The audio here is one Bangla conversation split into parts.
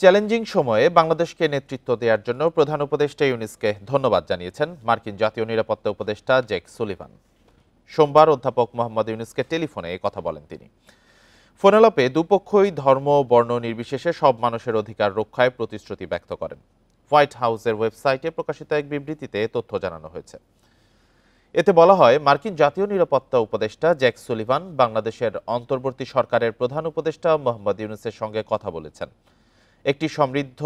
চ্যালেঞ্জিং সময়ে বাংলাদেশকে নেতৃত্ব দেওয়ার জন্য প্রধান উপদেষ্টা ইউনূসকে ধন্যবাদ জানিয়েছেন মার্কিন জাতীয় নিরাপত্তা উপদেষ্টা জ্যাক সুলিভান। সোমবার অধ্যাপক মোহাম্মদ ইউনূসকে টেলিফোনে কথা বলেন তিনি। ফোনালাপে দুপক্ষই ধর্ম বর্ণ নির্বিশেষে সব মানুষের অধিকার রক্ষায় প্রতিশ্রুতি ব্যক্ত করেন। হোয়াইট হাউসের ওয়েবসাইটে প্রকাশিত এক বিবৃতিতে তথ্য জানানো হয়েছে। এতে বলা হয়, মার্কিন জাতীয় নিরাপত্তা উপদেষ্টা জ্যাক সুলিভান বাংলাদেশের অন্তর্বর্তী সরকারের প্রধান উপদেষ্টা মোহাম্মদ ইউনূসের সঙ্গে কথা বলেছেন। একটি সমৃদ্ধ,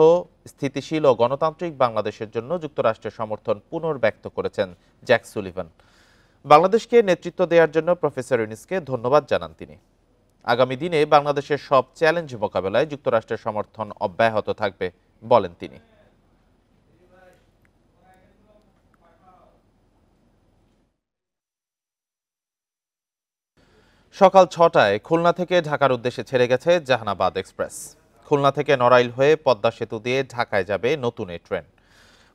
স্থিতিশীল ও গণতান্ত্রিক বাংলাদেশের জন্য যুক্তরাষ্ট্রের সমর্থন পুনর্ব্যক্ত করেছেন জ্যাক সুলিভান। বাংলাদেশকে নেতৃত্ব দেওয়ার জন্য প্রফেসর ইউনূসকে ধন্যবাদ জানান তিনি। আগামী দিনে বাংলাদেশের সব চ্যালেঞ্জ মোকাবেলায় যুক্তরাষ্ট্রের সমর্থন অব্যাহত থাকবে বলেন তিনি। সকাল ৬টায় খুলনা থেকে ঢাকার উদ্দেশ্যে ছেড়ে গেছে জাহানাবাদ এক্সপ্রেস। খুলনা থেকে নড়াইল হয়ে পদ্মা সেতু দিয়ে ঢাকায় যাবে নতুন এই ট্রেন।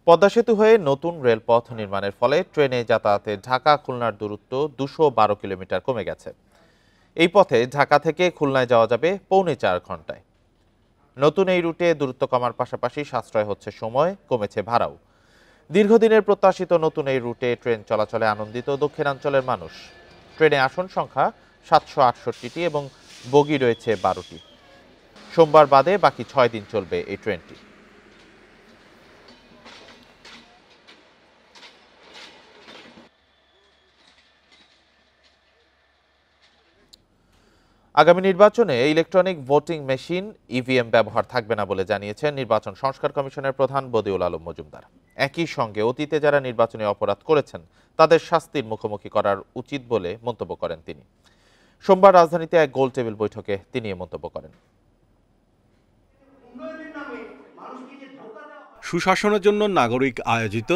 পদ্মা সেতু হয়ে নতুন রেলপথ নির্মাণের ফলে ট্রেনে যাতায়াতে ঢাকা খুলনার দূরত্ব ২১২ কিলোমিটার কমে গেছে। এই পথে ঢাকা থেকে খুলনায় যাওয়া যাবে পৌনে ৪ ঘন্টায়। নতুন এই রুটে দূরত্ব কমার পাশাপাশি সাশ্রয় হচ্ছে সময়, কমেছে ভাড়াও। দীর্ঘদিনের প্রত্যাশিত নতুন এই রুটে ট্রেন চলাচলে আনন্দিত দক্ষিণাঞ্চলের মানুষ। ট্রেনে আসন সংখ্যা ৭৬৮টি এবং বগি রয়েছে ১২টি। সোমবার বাদে বাকি ৬ দিন চলবে এই ট্রেনটি। আগামী নির্বাচনে ইলেকট্রনিক ভোটিং মেশিন ইভিএম ব্যবহার থাকবে না বলে জানিয়েছেন নির্বাচন সংস্কার কমিশনের প্রধান বদিউল আলম মজুমদার। একই সঙ্গে অতীতে যারা নির্বাচনী অপরাধ করেছেন তাদের শাস্তির মুখোমুখি করার উচিত বলে মন্তব্য করেন তিনি। সোমবার রাজধানীতে এক গোল টেবিল বৈঠকে তিনি এ মন্তব্য করেন। সুশাসনের জন্য নাগরিক আয়োজিত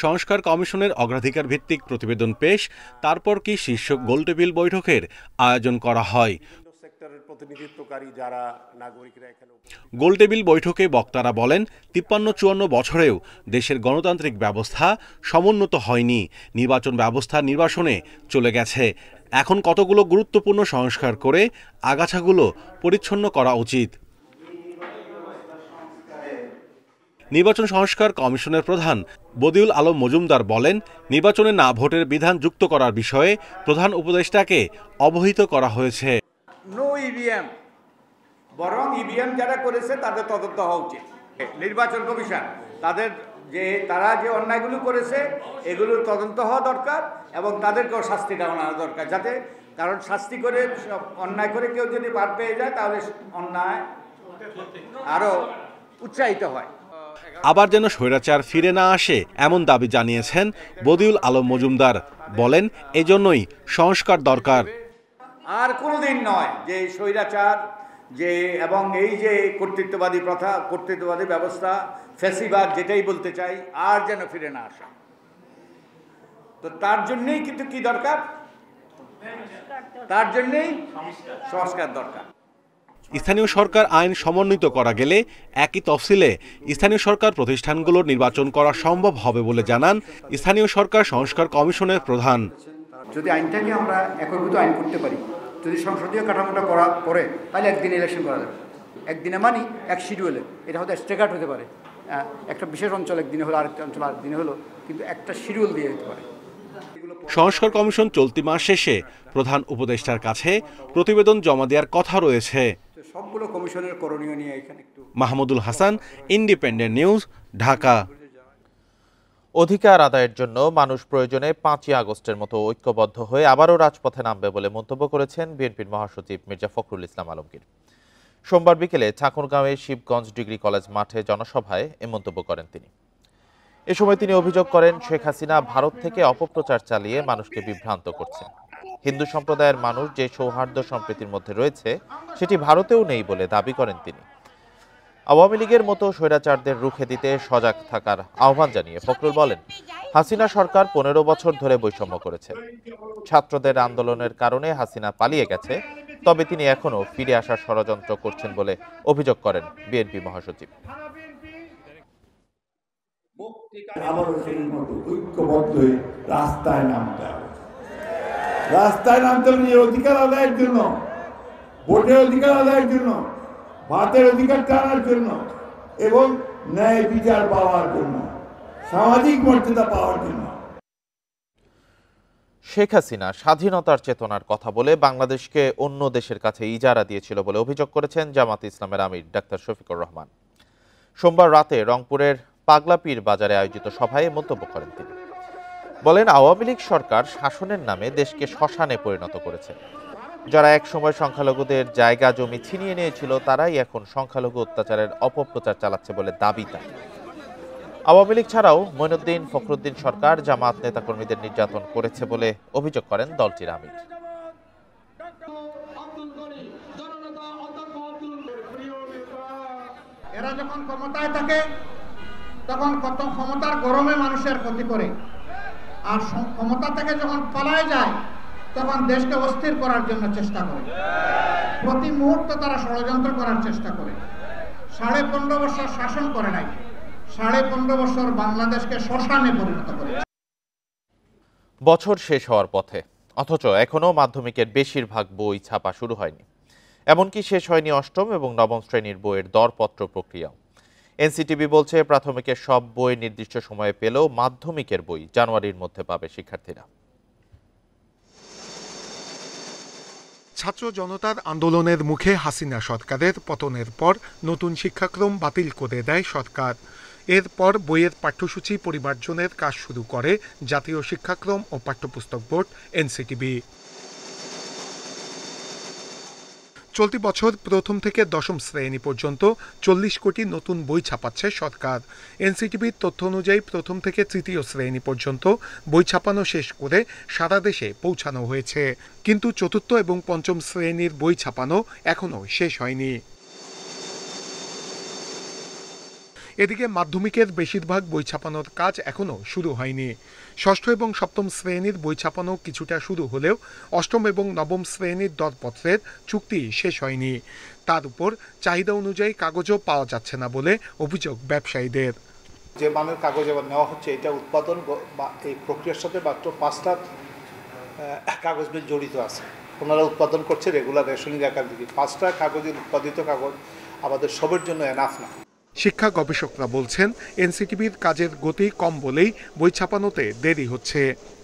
সংস্কার কমিশনের অগ্রাধিকার ভিত্তিক প্রতিবেদন পেশ, তারপর কি শীর্ষক গোলটেবিল বৈঠকের আয়োজন করা হয়। গোলটেবিল বৈঠকে বক্তারা বলেন, ৫৩-৫৪ বছরেও দেশের গণতান্ত্রিক ব্যবস্থা সমুন্নত হয়নি। নির্বাচন ব্যবস্থা নির্বাসনে চলে গেছে। এখন কতগুলো গুরুত্বপূর্ণ সংস্কার করে আগাছাগুলো পরিচ্ছন্ন করা উচিত। নির্বাচন সংস্কার কমিশনের প্রধান বদিউল আলম মজুমদার বলেন, নির্বাচনে না ভোটের বিধান যুক্ত করার বিষয়ে প্রধান উপদেষ্টাকে অবহিত করা হয়েছে। নো ইভিএম, বরং ইভিএম যারা করেছে তাদের তদন্ত হওয়া উচিত। নির্বাচন কমিশন তারা যে অন্যায়গুলো করেছে এগুলোর তদন্ত হওয়া দরকার এবং তাদেরকেও শাস্তি দেওয়া দরকার, যাতে কারণ শাস্তি করে অন্যায় করে কেউ যদি পার পেয়ে যায় তাহলে অন্যায় আরো উৎসাহিত হয়। আবার যেন স্বৈরাচার ফিরে না আসে এমন দাবি জানিয়েছেন বদিউল আলম মজুমদার। বলেন, এজন্যই সংস্কার দরকার। আর কোনোদিন নয় যে স্বৈরাচার এবং এই যে কর্তৃত্ববাদী প্রথা, কর্তৃত্ববাদী ব্যবস্থা, ফ্যাসিবাদ যেটাই বলতে চাই, আর যেন ফিরে না আসে। তো তার জন্যই কিন্তু কি দরকার? তার জন্যই সংস্কার দরকার। স্থানীয় সরকার আইন সমন্বিত করা গেলে একই তফসিলে স্থানীয় সরকার প্রতিষ্ঠানগুলোর নির্বাচন করা সম্ভব হবে বলে জানান স্থানীয় সরকার সংস্কার কমিশনের প্রধান। যদি আইনটাকে আমরা একীভূত আইন করতে পারি, যদি সংসদীয় কাঠামোটা করা পরে, তাহলে একদিনে ইলেকশন করা যাবে। একদিনে মানে এক শিডিউলে, এটা হয়তো স্ট্যাগার্ড হতে পারে। একটা বিশেষ অঞ্চল একদিনে হলো, আরেকটা অঞ্চল আরেকদিনে হলো, কিন্তু একটা শিডিউল দিয়ে দিতে পারে। সংস্কার কমিশন চলতি মাস শেষে প্রধান উপদেষ্টার কাছে প্রতিবেদন জমা দেওয়ার কথা রয়েছে। সবগুলো কমিশনের করণীয় নিয়ে এখানে একটু। Mahmudul Hasan, independent news, Dhaka. অধিকার আদায়ের জন্য মানুষ প্রয়োজনে ৫ই আগস্টের মতো ঐক্যবদ্ধ হয়ে আবারও রাজপথে নামবে বলে মন্তব্য করেছেন বিএনপির মহাসচিব মির্জা ফখরুল ইসলাম আলমগীর। সোমবার বিকেলে ঠাকুরগাঁওয়ের শিবগঞ্জ ডিগ্রি কলেজ মাঠে জনসভায় এ মন্তব্য করেন তিনি। এ সময় তিনি অভিযোগ করেন, শেখ হাসিনা ভারত থেকে অপপ্রচার চালিয়ে মানুষকে বিভ্রান্ত করছেন। হিন্দু সম্প্রদায়ের মানুষ যে সৌহার্দ্য সম্প্রীতির মধ্যে রয়েছে সেটি ভারতেও নেই বলে দাবি করেন তিনি। আওয়ামী লীগের মতো স্বৈরাচারদের রুখে দিতে সজাগ থাকার আহ্বান জানিয়ে ফখরুল বলেন, হাসিনা সরকার ১৫ বছর ধরে বৈষম্য করেছে। ছাত্রদের আন্দোলনের কারণে হাসিনা পালিয়ে গেছে, তবে তিনি এখনো ফিরে আসার ষড়যন্ত্র করছেন বলে অভিযোগ করেন বিএনপি মহাসচিব। রাস্তায় নামতে হবে অধিকার আদায়ের জন্য, ভোটের অধিকার আদায়ের জন্য, ভাতের অধিকার টানার জন্য, এবং ন্যায় বিচার পাওয়ার জন্য, সামাজিক মর্যাদা পাওয়ার জন্য। শেখ হাসিনা স্বাধীনতার চেতনার কথা বলে বাংলাদেশকে অন্য দেশের কাছে ইজারা দিয়েছিল বলে অভিযোগ করেছেন জামাত ইসলামের আমির ডাক্তার শফিকুর রহমান। সোমবার রাতে রংপুরের পাগলাপীর বাজারে আয়োজিত সভায় মন্তব্য করেন তিনি। বলেন, আওয়ামী লীগ সরকার শাসনের নামে দেশকে শ্মশানে পরিণত করেছে। যারা একসময় সংখ্যালঘুদের জায়গা জমি ছিনিয়ে নিয়েছিল তারাই এখন সংখ্যালঘু অত্যাচারের অপপ্রচার চালাচ্ছে বলে দাবি তার। আওয়ামী লীগ ছাড়াও মঈনুদ্দিন ফখরুদ্দিন সরকার জামাত নেতাকর্মীদের নির্যাতন করেছে বলে অভিযোগ করেন দলটির আমির। এরা যখন ক্ষমতায় থাকে তখন কত ক্ষমতার গরমে মানুষের ক্ষতি করে, আর ক্ষমতা থেকে যখন পালায় যায় তখন দেশকে অস্থির করার জন্য চেষ্টা করে। প্রতি মুহূর্তে তারা ষড়যন্ত্র করার চেষ্টা করে। 15.5 বছর শাসন করে নাই, 15.5 বছর বাংলাদেশকে শ্মশানে পরিণত করে। বছর শেষ হওয়ার পথে, অথচ এখনও মাধ্যমিকের বেশিরভাগ বই ছাপা শুরু হয়নি। এমনকি শেষ হয়নি অষ্টম এবং নবম শ্রেণীর বইয়ের দরপত্র প্রক্রিয়াও। এনসিটিবি বলছে, প্রাথমিকের সব বই নির্দিষ্ট সময়ে পেলেও মাধ্যমিকের বই জানুয়ারির মধ্যে পাবে শিক্ষার্থীরা। ছাত্র জনতার আন্দোলনের মুখে হাসিনা সরকারের পতনের পর নতুন শিক্ষাক্রম বাতিল করে দেয় সরকার। এরপর বইয়ের পাঠ্যসূচি পরিমার্জনের কাজ শুরু করে জাতীয় শিক্ষাক্রম ও পাঠ্যপুস্তক বোর্ড এনসিটিবি। চলতি বছর প্রথম থেকে দশম শ্রেণী পর্যন্ত 40 কোটি নতুন বই ছাপাচ্ছে সরকার। এনসিটিবির তথ্য অনুযায়ী প্রথম থেকে তৃতীয় শ্রেণী পর্যন্ত বই ছাপানো শেষ করে সারা দেশে পৌঁছানো হয়েছে, কিন্তু চতুর্থ এবং পঞ্চম শ্রেণীর বই ছাপানো এখনও শেষ হয়নি। এদিকে মাধ্যমিকের বেশিরভাগ বই ছাপানোর কাজ এখনও শুরু হয়নি। ষষ্ঠ এবং সপ্তম শ্রেণীর বই ছাপানো কিছুটা শুরু হলেও অষ্টম এবং নবম শ্রেণীর দরপত্রের চুক্তি শেষ হয়নি। তার উপর চাহিদা অনুযায়ী কাগজও পাওয়া যাচ্ছে না বলে অভিযোগ ব্যবসায়ীদের। যে মানের কাগজ এবার নেওয়া হচ্ছে, এটা উৎপাদন বা এই প্রক্রিয়ার সাথে মাত্র 5টা কাগজ মিল জড়িত আছে। ওনারা উৎপাদন করছে রেগুলার রেশনিং আকার দিকে। 5টা কাগজের উৎপাদিত কাগজ আমাদের সবার জন্য এনাফ না। শিক্ষা গবেষকরা বলছেন, এনসিটিবির কাজের গতি কম বলেই বই ছাপানোতে দেরি হচ্ছে।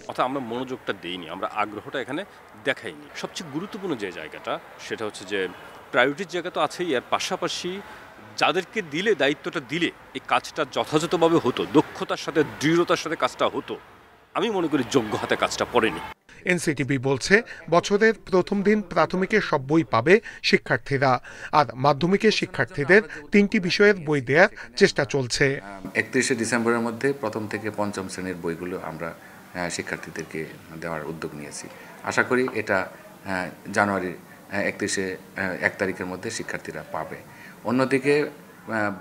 অর্থাৎ আমরা মনোযোগটা দেইনি, আমরা আগ্রহটা এখানে দেখাইনি। সবচেয়ে গুরুত্বপূর্ণ যে জায়গাটা সেটা হচ্ছে যে প্রায়োরিটির জায়গা তো আছেই, এর পাশাপাশি যাদেরকে দিলে দায়িত্বটা দিলে এই কাজটা যথাযথভাবে হতো, দক্ষতার সাথে দৃঢ়তার সাথে কাজটা হতো। আমি মনে করি যোগ্য হাতে কাজটা পড়েনি। এনসিটিবি বলছে, বছরের প্রথম দিন প্রাথমিকের সব বই পাবে শিক্ষার্থীরা, আর মাধ্যমিকের শিক্ষার্থীদের 3টি বিষয়ের বই দেওয়ার চেষ্টা চলছে। 31শে ডিসেম্বরের মধ্যে প্রথম থেকে পঞ্চম শ্রেণীর বইগুলো আমরা শিক্ষার্থীদেরকে দেওয়ার উদ্যোগ নিয়েছি। আশা করি এটা জানুয়ারির 1 তারিখের মধ্যে শিক্ষার্থীরা পাবে। অন্যদিকে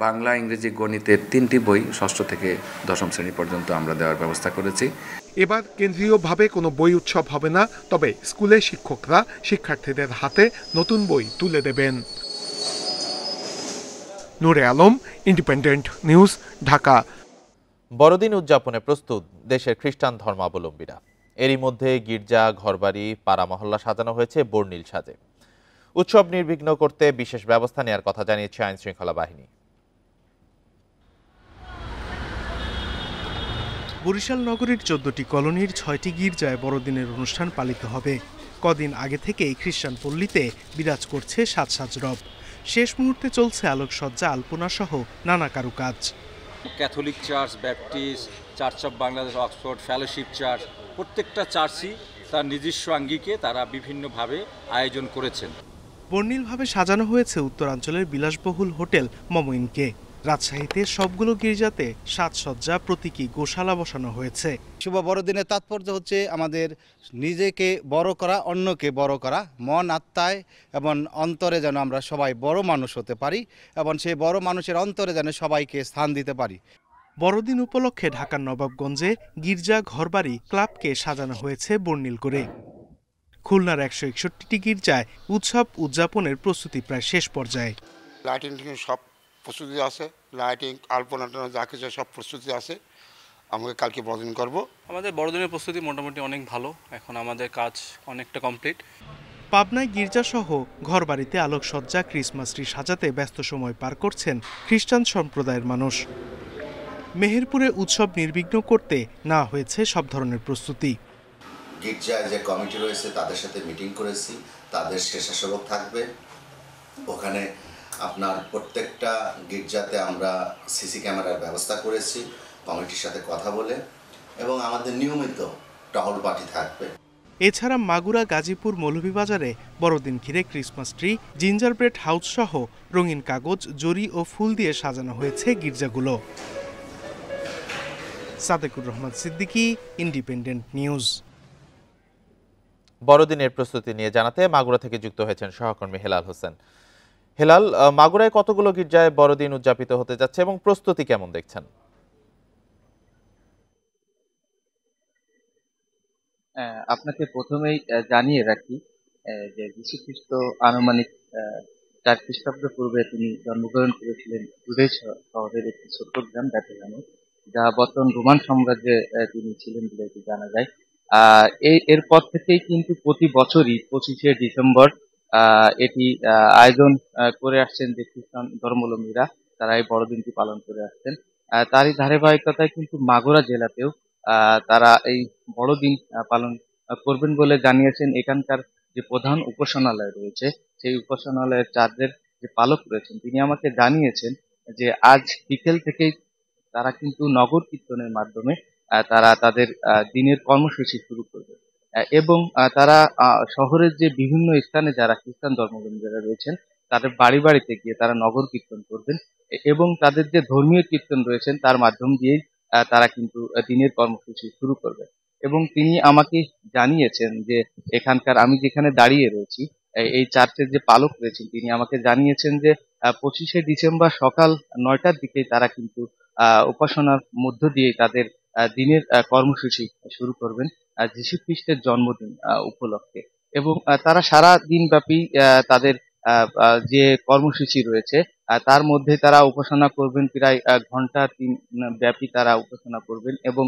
বাংলা, ইংরেজি, গণিতের 3টি বই ষষ্ঠ থেকে দশম শ্রেণী পর্যন্ত আমরা দেওয়ার ব্যবস্থা করেছি। এবার কেন্দ্রীয়ভাবে কোনো বই উৎসব হবে না, তবে স্কুলের শিক্ষকরা শিক্ষার্থীদের হাতে নতুন বই তুলে দেবেন। নূরে আলম, ইন্ডিপেন্ডেন্ট নিউজ, ঢাকা। বড়দিন উদযাপনে প্রস্তুত দেশের খ্রিস্টান ধর্মাবলম্বীরা। এরই মধ্যে গির্জা, ঘরবাড়ি, পাড়া মহল্লা সাজানো হয়েছে বর্ণিল সাজে। উৎসব নির্বিঘ্ন করতে বিশেষ ব্যবস্থা নেওয়ার কথা জানিয়েছে আইন শৃঙ্খলা বাহিনী। বরিশাল নগরীর 14টি কলোনির 6টি গির্জায় বড়দিনের অনুষ্ঠান পালিত হবে। কদিন আগে থেকেই খ্রিস্টান পল্লীতে বিরাজ করছে সাজ রব। শেষ মুহূর্তে চলছে আলোকসজ্জা, আলপনা সহ নানা কারুকাজ। Catholic church, Baptist, church of Bangladesh, Oxford, fellowship church, প্রত্যেকটা চার্চই তার নিজস্ব আঙ্গিকে তারা বিভিন্নভাবে আয়োজন করেছেন। বর্ণিলভাবে সাজানো হয়েছে উত্তরাঞ্চলের বিলাসবহুল হোটেল মমইনকে। রাজশাহীতে সবগুলো গির্জাতে সাজসজ্জা, প্রতীকী গোশালা বসানো হয়েছে। শুভ বড়দিনের তাৎপর্য হচ্ছে আমাদের নিজেকে বড় করা, অন্যকে বড় করা, মন, আত্মায় এবং অন্তরে যেন আমরা সবাই বড় মানুষ হতে পারি এবং সেই বড় মানুষের অন্তরে যেন সবাইকে স্থান দিতে পারি। বড়দিন উপলক্ষে ঢাকার নবাবগঞ্জে গির্জা, ঘরবাড়ি, ক্লাবকে সাজানো হয়েছে বর্ণিল করে। খুলনার 161টি গির্জায় উৎসব উদযাপনের প্রস্তুতি প্রায় শেষ পর্যায়ে। লাইটিং সব প্রস্তুতি আছে, লাইটিং, আলপনা যা কিছু সব প্রস্তুতি আছে। আমাকে কালকে বড়দিন করব। আমাদের বড়দিনের প্রস্তুতি মোটামুটি অনেক ভালো, এখন আমাদের কাজ অনেকটা কমপ্লিট। পাবনায় গির্জাসহ ঘরবাড়িতে আলোকসজ্জা, ক্রিসমাস ট্রি সাজাতে ব্যস্ত সময় পার করছেন খ্রিস্টান সম্প্রদায়ের মানুষ। মেহেরপুরে উৎসব নির্বিঘ্ন করতে নেওয়া হয়েছে সব ধরনের প্রস্তুতি। গির্জায় যে কমিটি রয়েছে তাদের সাথে মিটিং করেছি, তাদের স্বেচ্ছাসেবক থাকবে ওখানে। আপনার প্রত্যেকটা গির্জাতে আমরা সিসি ক্যামেরার ব্যবস্থা করেছি কমিটির সাথে কথা বলে, এবং আমাদের নিয়মিত টহল পার্টি থাকবে। এছাড়া মাগুরা, গাজীপুর, মৌলভীবাজারে বড়দিন ঘিরে ক্রিসমাস ট্রি, জিঞ্জারব্রেড হাউস সহ রঙিন কাগজ, জরি ও ফুল দিয়ে সাজানো হয়েছে গির্জাগুলো। Sadekur Rahman Siddiqui, independent news. বড়দিনের প্রস্তুতি নিয়ে জানাতে মাগুরা থেকে যুক্ত হয়েছেন সহকর্মী হেলাল হোসেন। হেলাল, মাগুরায় কতগুলো গির্জায় বড়দিন উদযাপিত হতে যাচ্ছে এবং প্রস্তুতি কেমন দেখছেন? আপনাকে প্রথমেই জানিয়ে রাখি যে যীশু খ্রিস্ট আনুমানিক 4 খ্রিস্টাব্দ পূর্বে তিনি জন্মগ্রহণ করেছিলেন টুডে শহরের একটি ছোট্ট গ্রাম বেথলেহেমে, যা বর্তমান রোমান সাম্রাজ্যে তিনি ছিলেন বলে জানা যায়। এরপর থেকেই কিন্তু প্রতি বছরই 25শে ডিসেম্বর এটি আয়োজন করে আসছেন যে খ্রিস্টান ধর্মাবলম্বীরা, তারা এই বড়দিনটি পালন করে আসছেন। তারই ধারাবাহিকতায় কিন্তু মাগুরা জেলাতেও তারা এই বড়দিন পালন করবেন বলে জানিয়েছেন এখানকার যে প্রধান উপাসনালয় রয়েছে, সেই উপাসনালয়ের চার্জের যে পালক রয়েছেন তিনি আমাকে জানিয়েছেন যে আজ বিকেল থেকেই তারা কিন্তু নগর কীর্তনের মাধ্যমে তারা তাদের দিনের কর্মসূচি শুরু করবে, এবং তারা শহরের যে বিভিন্ন স্থানে যারা খ্রিস্টান ধর্মাবলম্বীরা রয়েছেন তাদের বাড়ি বাড়িতে গিয়ে তারা নগর কীর্তন করবেন, এবং তাদের যে ধর্মীয় কীর্তন রয়েছেন তার মাধ্যম দিয়েই তারা কিন্তু দিনের কর্মসূচি শুরু করবে। এবং তিনি আমাকে জানিয়েছেন যে এখানকার, আমি যেখানে দাঁড়িয়ে রয়েছি এই চার্চের যে পালক রয়েছেন তিনি আমাকে জানিয়েছেন যে 25শে ডিসেম্বর সকাল 9টার দিকে তারা কিন্তু উপাসনার মধ্য দিয়ে তাদের দিনের কর্মসূচি শুরু করবেন যীশু খ্রিস্টের জন্মদিন উপলক্ষে, এবং তারা সারা দিন ব্যাপী তাদের যে কর্মসূচি রয়েছে তার মধ্যে তারা উপাসনা করবেন, প্রায় ঘন্টা 3 ব্যাপী তারা উপাসনা করবেন। এবং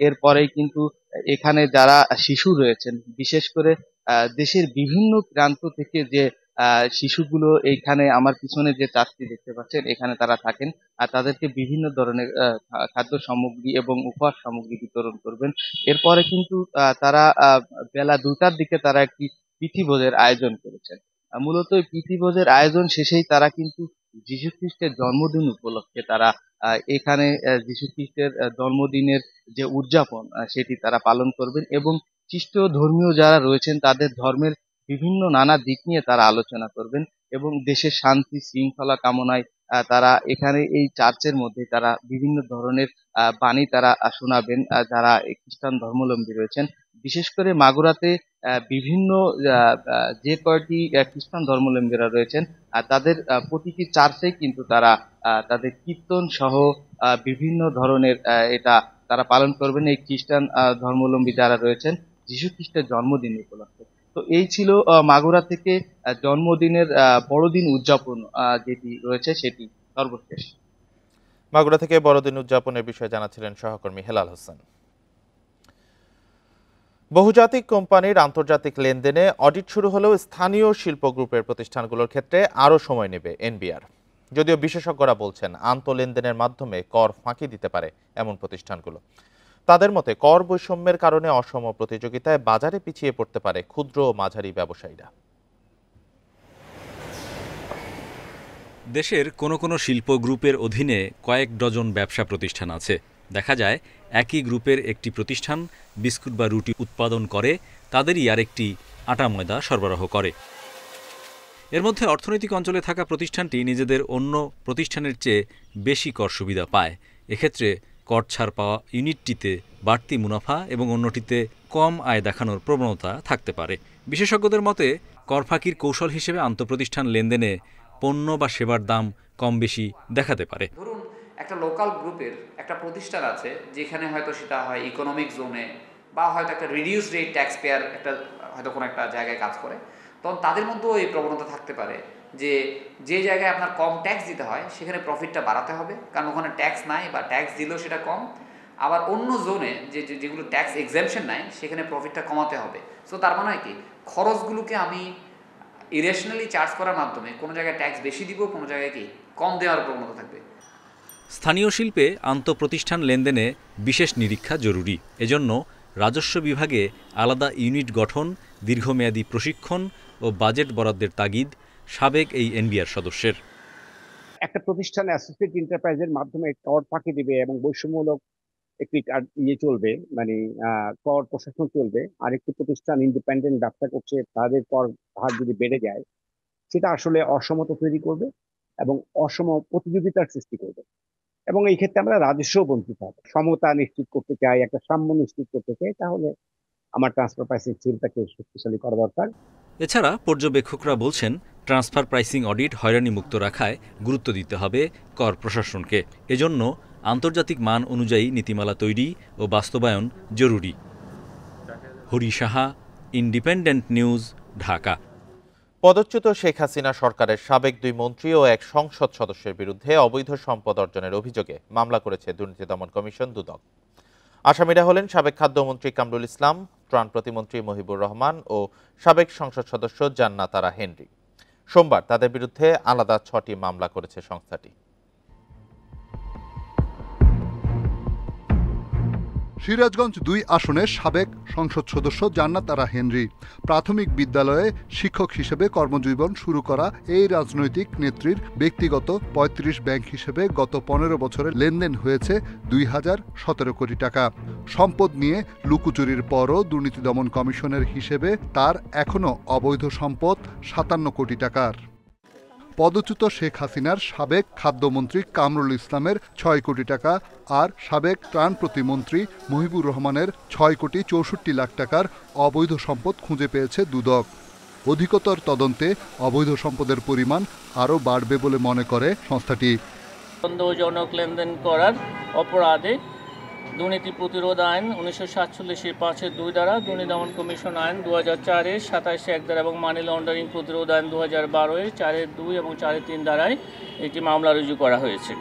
এরপরেই কিন্তু এখানে যারা শিশু রয়েছেন, বিশেষ করে দেশের বিভিন্ন প্রান্ত থেকে যে শিশুগুলো এইখানে আমার পিছনে যে চার্চটি দেখতে পাচ্ছেন এখানে তারা থাকেন, আর তাদেরকে বিভিন্ন ধরনের খাদ্য সামগ্রী এবং উপহার সামগ্রী বিতরণ করবেন। এরপরে কিন্তু তারা বেলা 2টার দিকে তারা একটি প্রীতিভোজের আয়োজন করেছেন। মূলত এই প্রীতিভোজের আয়োজন শেষেই তারা কিন্তু যীশু খ্রিস্টের জন্মদিন উপলক্ষে তারা এখানে যীশু খ্রিস্টের জন্মদিনের যে উদযাপন সেটি তারা পালন করবেন, এবং খ্রিস্ট ধর্মীয় যারা রয়েছেন তাদের ধর্মের বিভিন্ন নানা দিক নিয়ে তারা আলোচনা করবেন, এবং দেশের শান্তি শৃঙ্খলা কামনায় তারা এখানে এই চার্চের মধ্যে তারা বিভিন্ন ধরনের বাণী তারা শোনাবেন যারা খ্রিস্টান ধর্মাবলম্বী রয়েছেন। বিশেষ করে মাগুরাতে বিভিন্ন যে কয়টি খ্রিস্টান ধর্মাবলম্বীরা রয়েছেন তাদের প্রতিটি চার্চে কিন্তু তারা তাদের কীর্তন সহ বিভিন্ন ধরনের এটা তারা পালন করবেন এই খ্রিস্টান ধর্মাবলম্বী যারা রয়েছেন যীশু খ্রিস্টের জন্মদিন উপলক্ষে। তো এই ছিল মাগুরা থেকে জন্মদিনের বড়দিন উদযাপন যেটি রয়েছে সেটি সর্বশেষ। মাগুরা থেকে বড়দিন উদযাপনের বিষয়ে জানাচ্ছিলেন সহকর্মী হেলাল হোসেন। বহুজাতিক কোম্পানির আন্তর্জাতিক লেনদেনে অডিট শুরু হলেও স্থানীয় শিল্প গ্রুপের প্রতিষ্ঠানগুলোর ক্ষেত্রে আরও সময় নেবে এনবিআর। যদিও বিশেষজ্ঞরা বলছেন আন্তঃলেনদেনের মাধ্যমে কর ফাঁকি দিতে পারে এমন প্রতিষ্ঠানগুলো। তাদের মতে কর বৈষম্যের কারণে অসম প্রতিযোগিতায় বাজারে পিছিয়ে পড়তে পারে ক্ষুদ্র ও মাঝারি ব্যবসায়ীরা। দেশের কোনো কোনো শিল্প গ্রুপের অধীনে কয়েক ডজন ব্যবসা প্রতিষ্ঠান আছে। দেখা যায় একই গ্রুপের একটি প্রতিষ্ঠান বিস্কুট বা রুটি উৎপাদন করে, তাদেরই আরেকটি আটা ময়দা সরবরাহ করে। এর মধ্যে অর্থনৈতিক অঞ্চলে থাকা প্রতিষ্ঠানটি নিজেদের অন্য প্রতিষ্ঠানের চেয়ে বেশি কর সুবিধা পায়। এক্ষেত্রে কর ছাড় পাওয়া ইউনিটটিতে বাড়তি মুনাফা এবং অন্যটিতে কম আয় দেখানোর প্রবণতা থাকতে পারে। বিশেষজ্ঞদের মতে কর ফাঁকির কৌশল হিসেবে আন্তঃপ্রতিষ্ঠান লেনদেনে পণ্য বা সেবার দাম কম বেশি দেখাতে পারে। ধরুন একটা লোকাল গ্রুপের একটা প্রতিষ্ঠান আছে যেখানে হয়তো সেটা হয় ইকোনমিক জোনে বা হয়তো একটা রিডিউস রেট ট্যাক্স পেয়ার একটা হয়তো কোনো একটা জায়গায় কাজ করে, তখন তাদের মধ্যেও এই প্রবণতা থাকতে পারে যে যে জায়গায় আপনার কম ট্যাক্স দিতে হয় সেখানে প্রফিটটা বাড়াতে হবে, কারণ ওখানে ট্যাক্স নাই বা ট্যাক্স দিলেও সেটা কম। আবার অন্য জোনে যেগুলো ট্যাক্স এক্সাম্পশন নাই সেখানে প্রফিটটা কমাতে হবে। সো তার মানে কি খরচগুলোকে আমি ইরেশনালি চার্জ করার মাধ্যমে কোনো জায়গায় ট্যাক্স বেশি দিব, কোনো জায়গায় কি কম দেওয়ার প্রবণতা থাকবে। স্থানীয় শিল্পে আন্তঃপ্রতিষ্ঠান লেনদেনে বিশেষ নিরীক্ষা জরুরি। এজন্য রাজস্ব বিভাগে আলাদা ইউনিট গঠন, দীর্ঘমেয়াদী প্রশিক্ষণ ও বাজেট বরাদ্দের তাগিদ সাবেক এই এনবিআর সদস্যের। একটা প্রতিষ্ঠান অ্যাসোসিয়েট এন্টারপ্রাইজের মাধ্যমে কর ফাঁকি দিবে এবং বৈষম্যমূলক একটি চলবে, মানে কর প্রশাসন চলবে, আরেকটি প্রতিষ্ঠান ইন্ডিপেন্ডেন্ট ব্যবসা করছে, তাদের কর হার যদি বেড়ে যায় সেটা আসলে অসমতা তৈরি করবে এবং অসম প্রতিযোগিতার সৃষ্টি করবে। এবং এই ক্ষেত্রে আমরা রাজস্ব বঞ্চিত হবে। সমতা নিশ্চিত করতে চাই, একটা সাম্য নিশ্চিত করতে চাই, তাহলে আমার ট্রান্সফার প্রাইসিং সিস্টেমটাকে শক্তিশালী করা দরকার। এছাড়া পর্যবেক্ষকরা বলছেন, ট্রান্সফার প্রাইসিং অডিট হয়রানিমুক্ত রাখায় গুরুত্ব দিতে হবে কর প্রশাসনকে। এজন্য আন্তর্জাতিক মান অনুযায়ী নীতিমালা তৈরি ও বাস্তবায়ন জরুরি। Hari Saha, independent news, Dhaka. পদচ্যুত শেখ হাসিনা সরকারের সাবেক 2 মন্ত্রী ও 1 সংসদ সদস্যের বিরুদ্ধে অবৈধ সম্পদ অর্জনের অভিযোগে মামলা করেছে দুর্নীতি দমন কমিশন দুদক। আসামিরা হলেন সাবেক খাদ্যমন্ত্রী কামরুল ইসলাম, ত্রাণ প্রতিমন্ত্রী মহিবুর রহমান ও সাবেক সংসদ সদস্য জান্নাত আরা হেনরি। সোমবার তাদের বিরুদ্ধে আলাদা 6টি মামলা করেছে সংস্থাটি। সিরাজগঞ্জ 2 আসনের সাবেক সংসদ সদস্য জান্নাত আরা হেনরি প্রাথমিক বিদ্যালয়ে শিক্ষক হিসেবে কর্মজীবন শুরু করা এই রাজনৈতিক নেত্রীর ব্যক্তিগত 35 ব্যাংক হিসেবে গত 15 বছরে লেনদেন হয়েছে 2017 কোটি টাকা। সম্পদ নিয়ে লুকোচুরির পরও দুর্নীতি দমন কমিশনের হিসেবে তার এখনও অবৈধ সম্পদ 57 কোটি টাকার। পদচ্যুত শেখ হাসিনার সাবেক খাদ্যমন্ত্রী কামরুল ইসলামের 6 কোটি টাকা আর সাবেক ত্রাণ প্রতিমন্ত্রী মহিবুর রহমানের 6 কোটি 64 লাখ টাকার অবৈধ সম্পদ খুঁজে পেয়েছে দুদক। অধিকতর তদন্তে অবৈধ সম্পদের পরিমাণ আরও বাড়বে বলে মনে করে সংস্থাটি। সন্দেহজনক লেনদেন করার অপরাধে দুর্নীতি প্রতিরোধ আইন 1947 5-2 দ্বারা, দুর্নীতি দমন কমিশন আইন 2004 27-1 দ্বারা এবং মানি লন্ডারিং প্রতিরোধ আইন 2012 4-2 এবং 4-3 দ্বারায় একটি মামলা রুজু করা হয়েছে।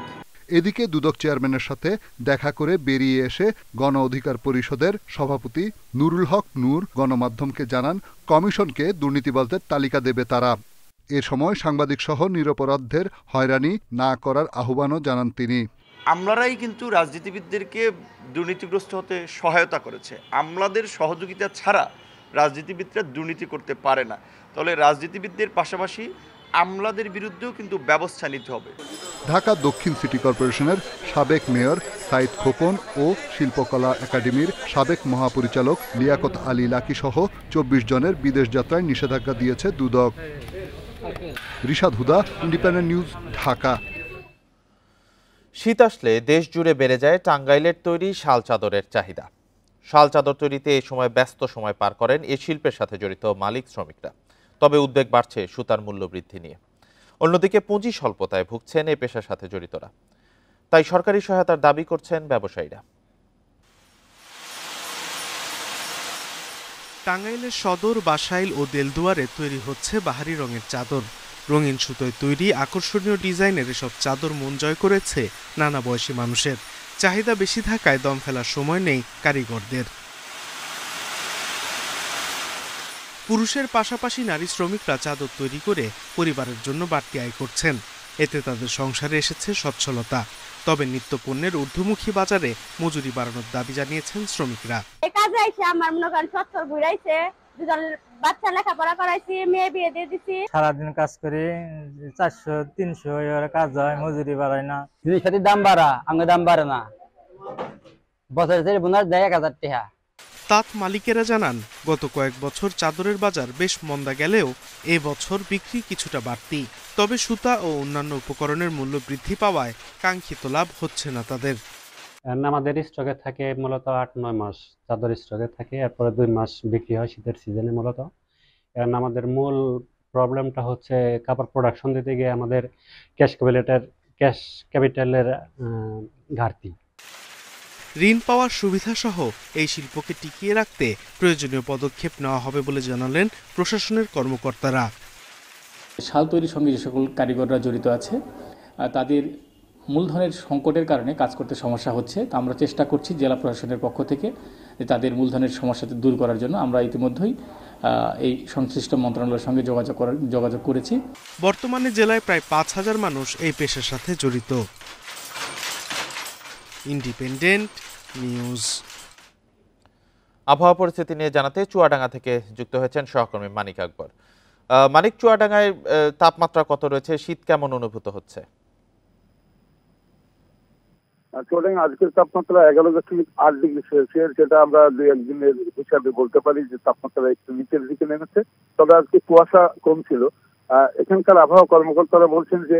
এদিকে দুদক চেয়ারম্যানের সাথে দেখা করে বেরিয়ে এসে গণ অধিকার পরিষদের সভাপতি নুরুল হক নূর গণমাধ্যমকে জানান, কমিশনকে দুর্নীতিবাজদের তালিকা দেবে তারা। এ সময় সাংবাদিক সহ নিরপরাধদের হয়রানি না করার আহ্বানও জানান তিনি। আমলারাই কিন্তু রাজনীতিবিদদেরকে দুর্নীতিগ্রস্ত হতে সহায়তা করেছে। আমলাদের সহযোগিতা ছাড়া রাজনীতিবিদরা দুর্নীতি করতে পারে না। তাহলে রাজনীতিবিদদের পাশাপাশি আমলাদের বিরুদ্ধেও কিন্তু ব্যবস্থা নিতে হবে। ঢাকা দক্ষিণ সিটি কর্পোরেশনের সাবেক মেয়র সাইদ খোকন ও শিল্পকলা একাডেমির সাবেক মহাপরিচালক লিয়াকত আলী লাকি সহ 24 জনের বিদেশ যাত্রায় নিষেধাজ্ঞা দিয়েছে দুদক। রিশাদ হুদা, ইন্ডিপেন্ডেন্ট নিউজ, ঢাকা। শীত আসলে দেশ জুড়ে বেড়ে যায় টাঙ্গাইলের তৈরি শাল চাদরের চাহিদা। শাল চাদর তৈরিতে এই সময় ব্যস্ত সময় পার করেন এই শিল্পের সাথে জড়িত মালিক শ্রমিকরা। তবে উদ্বেগ বাড়ছে সুতার মূল্য বৃদ্ধি নিয়ে। অন্যদিকে পুঁজি স্বল্পতায় ভুগছেন এই পেশার সাথে জড়িতরা। তাই সরকারি সহায়তার দাবি করছেন ব্যবসায়ীরা। টাঙ্গাইলের সদর, বাসাইল ও দেলদুয়ারে তৈরি হচ্ছে বাহারি রঙের চাদর। রঙিন সুতোয় তৈরি আকর্ষণীয় ডিজাইনের এসব চাদর মন জয় করেছে নানা বয়সী মানুষের। চাহিদা বেশি থাকায় দম ফেলার সময় নেই কারিগরদের। পুরুষের পাশাপাশি নারী শ্রমিকরা চাদর তৈরি করে পরিবারের জন্য বাড়তি আয় করছেন। এতে তাদের সংসারে এসেছে সচ্ছলতা। তবে নিত্যপণ্যের ঊর্ধ্বমুখী বাজারে মজুরি বাড়ানোর দাবি জানিয়েছেন শ্রমিকরা। আমার মনে করেন সচ্ছল ঘুরাইছে, দুজন বাচ্চা লেখাপড়া করাইছি, মেয়ে বিয়ে দিয়ে দিচ্ছি। সারাদিন কাজ করি, 400-300 কাজ হয়, মজুরি বাড়ায় না। জিনিসপাতির দাম বাড়া, আমার দাম বাড়ে না। বছরে বোনাস দেয় 1000 টাকা। তাঁত মালিকেরা জানান, গত কয়েক বছর চাদরের বাজার বেশ মন্দা গেলেও এ বছর বিক্রি কিছুটা বাড়তি। তবে সুতা ও অন্যান্য উপকরণের মূল্য বৃদ্ধি পাওয়ায় কাঙ্ক্ষিত লাভ হচ্ছে না তাদের। আমাদের স্টকে থাকে মূলত 8-9 মাস চাদর স্টকে থাকে, এরপরে 2 মাস বিক্রি হয় শীতের সিজনে মূলত। আমাদের মূল প্রবলেমটা হচ্ছে কাপড় প্রোডাকশন দিতে গিয়ে আমাদের ক্যাশ ক্যাপিটালের ঘাটতি। ঋণ পাওয়ার সুবিধা সহ এই শিল্পকে টিকিয়ে রাখতে প্রয়োজনীয় পদক্ষেপ নেওয়া হবে বলে জানালেন প্রশাসনের কর্মকর্তারা। শাল তৈরির সঙ্গে যে সকল কারিগররা জড়িত আছে তাদের মূলধনের সংকটের কারণে কাজ করতে সমস্যা হচ্ছে। তা আমরা চেষ্টা করছি জেলা প্রশাসনের পক্ষ থেকে তাদের মূলধনের সমস্যা দূর করার জন্য। আমরা ইতিমধ্যেই এই সংশ্লিষ্ট মন্ত্রণালয়ের সঙ্গে যোগাযোগ করেছি। বর্তমানে জেলায় প্রায় 5,000 মানুষ এই পেশার সাথে জড়িত। Independent news. আবহাওয়া পরিস্থিতি নিয়ে জানাতে চুয়াডাঙ্গা থেকে যুক্ত হয়েছেন সহকর্মী মানিক আকবর। মানিক, চুয়াডাঙ্গায় তাপমাত্রা কত রয়েছে, শীত কেমন অনুভূত হচ্ছে? চুয়াডাঙ্গা আজকের তাপমাত্রা 11.8 ডিগ্রি সেলসিয়াস, যেটা আমরা 2-1 দিনের হিসাবে বলতে পারি যে তাপমাত্রা একটু নিচের দিকে নেমেছে। তবে আজকে কুয়াশা কম ছিল। এখানকার আবহাওয়া কর্মকর্তারা বলছেন যে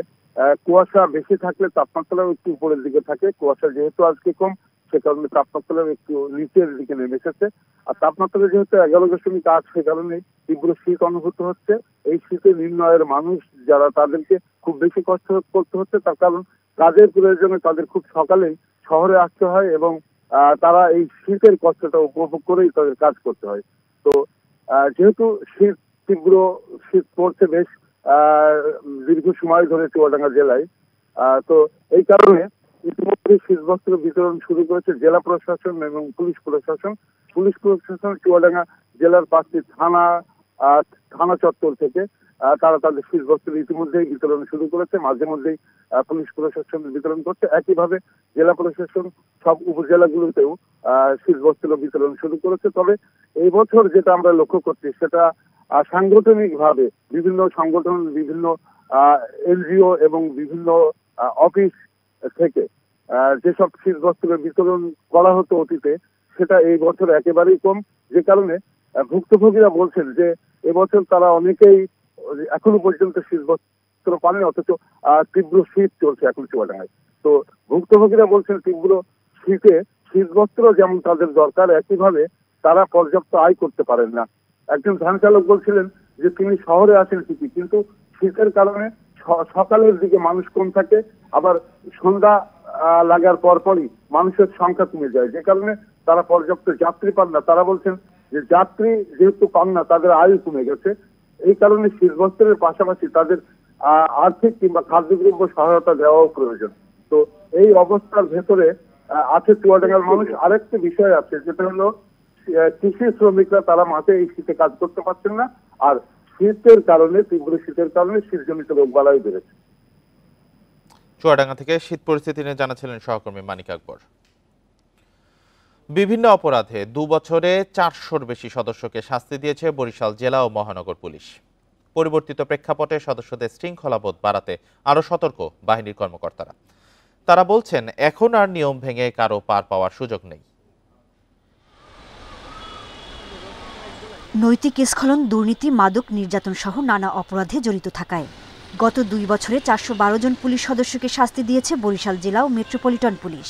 কুয়াশা বেশি থাকলে তাপমাত্রাও একটু উপরের দিকে থাকে। কুয়াশা যেহেতু আজকে কম, সে কারণে তাপমাত্রাও একটু নিচের দিকে নেমে এসেছে। আর তাপমাত্রা যেহেতু 11.8, সে কারণে তীব্র শীত অনুভূত হচ্ছে। এই শীতে নিম্ন আয়ের মানুষ যারা, তাদেরকে খুব বেশি কষ্ট করতে হচ্ছে। তার কারণ কাজের প্রয়োজনে তাদের খুব সকালেই শহরে আসতে হয় এবং তারা এই শীতের কষ্টটা উপভোগ করেই তাদের কাজ করতে হয়। তো যেহেতু তীব্র শীত পড়ছে বেশ দীর্ঘ সময় ধরে চুয়াডাঙ্গা জেলায়, তো এই কারণে ইতিমধ্যে শীতবস্ত্র বিতরণ শুরু করেছে জেলা প্রশাসন এবং পুলিশ প্রশাসন। পুলিশ প্রশাসন চুয়াডাঙ্গা জেলার 5টি থানা চত্বর থেকে তারা তাদের শীতবস্ত্র ইতিমধ্যেই বিতরণ শুরু করেছে। মাঝে মধ্যেই পুলিশ প্রশাসন বিতরণ করছে। একইভাবে জেলা প্রশাসন সব উপজেলাগুলোতেও শীতবস্ত্র বিতরণ শুরু করেছে। তবে এই বছর যেটা আমরা লক্ষ্য করছি, সেটা সাংগঠনিকভাবে বিভিন্ন সংগঠন, বিভিন্ন এনজিও এবং বিভিন্ন অফিস থেকে যেসব শীতবস্ত্রের বিতরণ করা হতো অতীতে, সেটা এই বছর একেবারেই কম। যে কারণে ভুক্তভোগীরা বলছেন যে এবছর তারা অনেকেই এখনো পর্যন্ত শীতবস্ত্র পাননি, অথচ তীব্র শীত চলছে এখন চুয়াডাঙ্গায়। তো ভুক্তভোগীরা বলছেন তীব্র শীতে শীতবস্ত্র যেমন তাদের দরকার, একইভাবে তারা পর্যাপ্ত আয় করতে পারেন না। একজন ধান চালক বলছিলেন যে তিনি শহরে আছেন ঠিকই, কিন্তু শীতের কারণে সকালের দিকে মানুষ কম থাকে, আবার সন্ধ্যা লাগার পরপরই মানুষের সংখ্যা কমে যায়, যে কারণে তারা পর্যাপ্ত যাত্রী পান না। তারা বলছেন যে যাত্রী যেহেতু পান না, তাদের আয় কমে গেছে। এই কারণে শীতবস্ত্রের পাশাপাশি তাদের আর্থিক কিংবা খাদ্যদ্রব্য সহায়তা দেওয়াও প্রয়োজন। তো এই অবস্থার ভেতরে আছে চুয়াডাঙ্গার মানুষ। আরেকটি বিষয় আছে, যেটা হলো কৃষি শ্রমিকরা, তারা মাঠে এই শীতে কাজ করতে পারছেন না। আর শীতের কারণে, তীব্র শীতের কারণে শীতজনিত রোগবালাই বেড়েছে। চুয়াডাঙ্গা থেকে শীত পরিস্থিতি নিয়ে জানাচ্ছিলেন সহকর্মী মানিক আকবর। বিভিন্ন অপরাধে 2 বছরে 400-র বেশি সদস্যকে শাস্তি দিয়েছে বরিশাল জেলা ও মহানগর পুলিশ। পরিবর্তিত প্রেক্ষাপটে সদস্যদের শৃঙ্খলাবোধ বাড়াতে আরও সতর্ক বাহিনীর কর্মকর্তারা। তারা বলছেন এখন আর নিয়ম ভেঙে কারো পার পাওয়ার সুযোগ নেই। নৈতিক স্খলন, দুর্নীতি, মাদক, নির্যাতন সহ নানা অপরাধে জড়িত থাকায় গত 2 বছরে 412 জন পুলিশ সদস্যকে শাস্তি দিয়েছে বরিশাল জেলা ও মেট্রোপলিটন পুলিশ।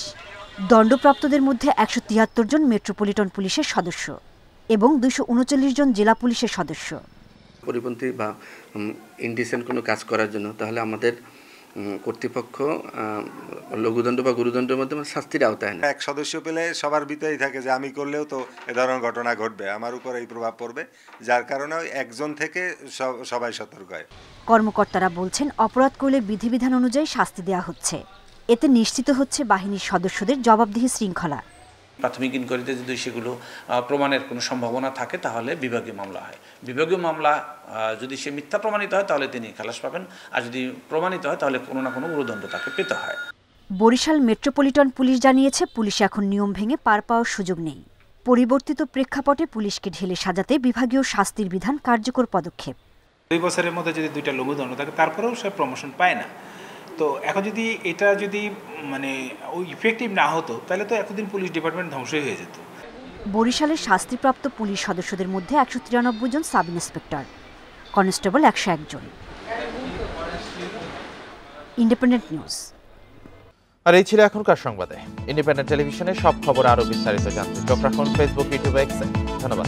দণ্ডপ্রাপ্তদের মধ্যে 173 জন মেট্রোপলিটন পুলিশের সদস্য এবং 239 জন জেলা পুলিশের সদস্য। পরিপন্থী বা ইনডিসেন্ট কোনো কাজ করার জন্য তাহলে আমাদের কর্তৃপক্ষ লঘুদণ্ড বা গুরুদণ্ডের মধ্যে শাস্তির আওতায় না। এক সদস্য পেলে সবার ভিতরেই থাকে যে আমি করলেও তো এ ধরনের ঘটনা ঘটবে, আমার উপর এই প্রভাব পড়বে, যার কারণে একজন থেকে সবাই সতর্ক হয়। কর্মকর্তারা বলছেন অপরাধ করলে বিধিবিধান অনুযায়ী শাস্তি দেওয়া হচ্ছে। এতে নিশ্চিত হচ্ছে বাহিনীর সদস্যদের জবাবদিহি শৃঙ্খলা। প্রাথমিক ইনকোয়ারিতে যদি সেগুলো প্রমাণের কোনো সম্ভাবনা থাকে তাহলে বিভাগীয় মামলা হয়। বিভাগীয় মামলা যদি সে মিথ্যা প্রমাণিত হয় তাহলে তিনি খালাস পাবেন, আর যদি প্রমাণিত হয় তাহলে কোনো না কোনো গুরুদণ্ড তাকে পেতে হয়। বরিশাল মেট্রোপলিটন পুলিশ জানিয়েছে পুলিশ এখন নিয়ম ভেঙে পার পাওয়ার সুযোগ নেই। পরিবর্তিত প্রেক্ষাপটে পুলিশকে ঢেলে সাজাতে বিভাগীয় শাস্তির বিধান কার্যকর পদক্ষেপ। 2 বছরের মধ্যে যদি 2টা লঘুদণ্ড থাকে তারপরেও সে প্রমোশন পায় না। তো এখন যদি এটা মানে ওই ইফেক্টিভ না হতো তাহলে তো এতদিন পুলিশ ডিপার্টমেন্ট ধ্বংসই হয়ে যেত। বরিশালের শাস্তিপ্রাপ্ত পুলিশ সদস্যদের মধ্যে 193 জন সাব ইন্সপেক্টর, কনস্টেবল 101 জন। Independent news. আর এই ছিল এখনকার সংবাদে। ইন্ডিপেন্ডেন্ট টেলিভিশনের সব খবর আরো বিস্তারিত জানতে চোখ রাখুন ফেসবুক, ইউটিউব, এক্সে। ধন্যবাদ।